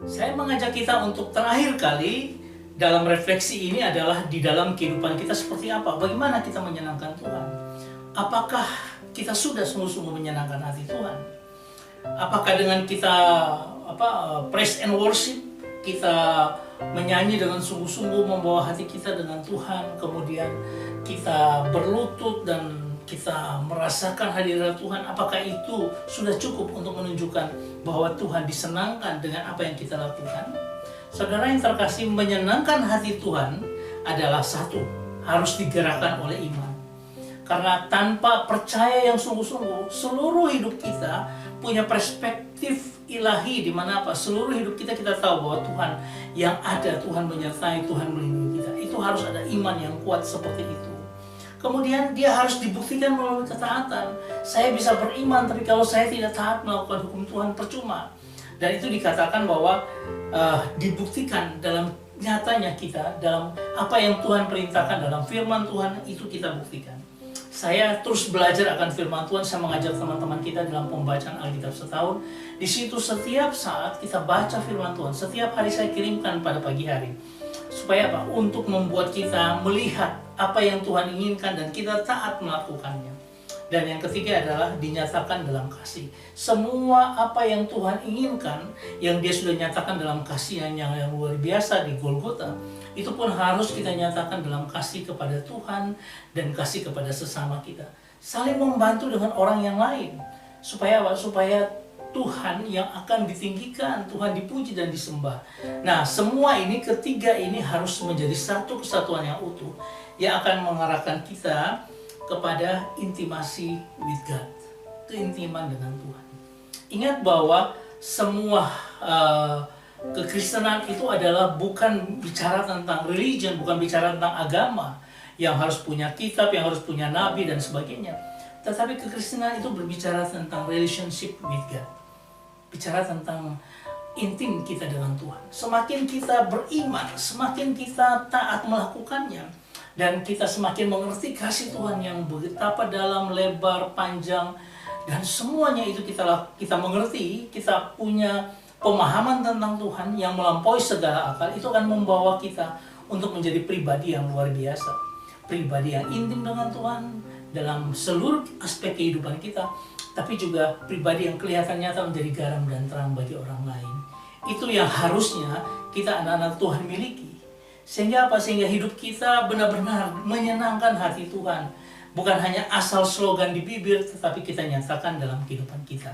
Saya mengajak kita untuk terakhir kali dalam refleksi ini adalah di dalam kehidupan kita seperti apa, bagaimana kita menyenangkan Tuhan. Apakah kita sudah sungguh-sungguh menyenangkan hati Tuhan? Apakah dengan kita praise and worship, kita menyanyi dengan sungguh-sungguh membawa hati kita dengan Tuhan, kemudian kita berlutut dan kita merasakan hadirat Tuhan, apakah itu sudah cukup untuk menunjukkan bahwa Tuhan disenangkan dengan apa yang kita lakukan? Saudara yang terkasih, menyenangkan hati Tuhan adalah satu, harus digerakkan oleh iman. Karena tanpa percaya yang sungguh-sungguh, seluruh hidup kita punya perspektif ilahi, di mana seluruh hidup kita tahu bahwa Tuhan yang ada, Tuhan menyertai, Tuhan melindungi kita. Itu harus ada iman yang kuat seperti itu. Kemudian dia harus dibuktikan melalui ketaatan. Saya bisa beriman, tapi kalau saya tidak taat melakukan hukum Tuhan, percuma. Dan itu dikatakan bahwa dibuktikan dalam nyatanya kita, dalam apa yang Tuhan perintahkan dalam firman Tuhan, itu kita buktikan. Saya terus belajar akan firman Tuhan. Saya mengajak teman-teman kita dalam pembacaan Alkitab setahun. Di situ setiap saat kita baca firman Tuhan. Setiap hari saya kirimkan pada pagi hari. Supaya apa? Untuk membuat kita melihat apa yang Tuhan inginkan dan kita taat melakukannya. Dan yang ketiga adalah dinyatakan dalam kasih. Semua apa yang Tuhan inginkan, yang dia sudah nyatakan dalam kasih yang luar biasa di Golgota, itu pun harus kita nyatakan dalam kasih kepada Tuhan dan kasih kepada sesama kita. Saling membantu dengan orang yang lain. Supaya apa? Supaya Tuhan yang akan ditinggikan, Tuhan dipuji dan disembah. Nah, semua ini, ketiga ini harus menjadi satu kesatuan yang utuh, yang akan mengarahkan kita kepada intimasi with God, keintiman dengan Tuhan. Ingat bahwa semua kekristenan itu adalah bukan bicara tentang religion, bukan bicara tentang agama yang harus punya kitab, yang harus punya nabi dan sebagainya. Tetapi kekristenan itu berbicara tentang relationship with God, bicara tentang intim kita dengan Tuhan. Semakin kita beriman, semakin kita taat melakukannya, dan kita semakin mengerti kasih Tuhan yang betapa dalam, lebar, panjang, dan semuanya itu kita mengerti, kita punya pemahaman tentang Tuhan yang melampaui segala akal. Itu akan membawa kita untuk menjadi pribadi yang luar biasa, pribadi yang intim dengan Tuhan dalam seluruh aspek kehidupan kita, tapi juga pribadi yang kelihatan nyata menjadi garam dan terang bagi orang lain. Itu yang harusnya kita anak-anak Tuhan miliki. Sehingga apa? Sehingga hidup kita benar-benar menyenangkan hati Tuhan. Bukan hanya asal slogan di bibir, tetapi kita nyatakan dalam kehidupan kita.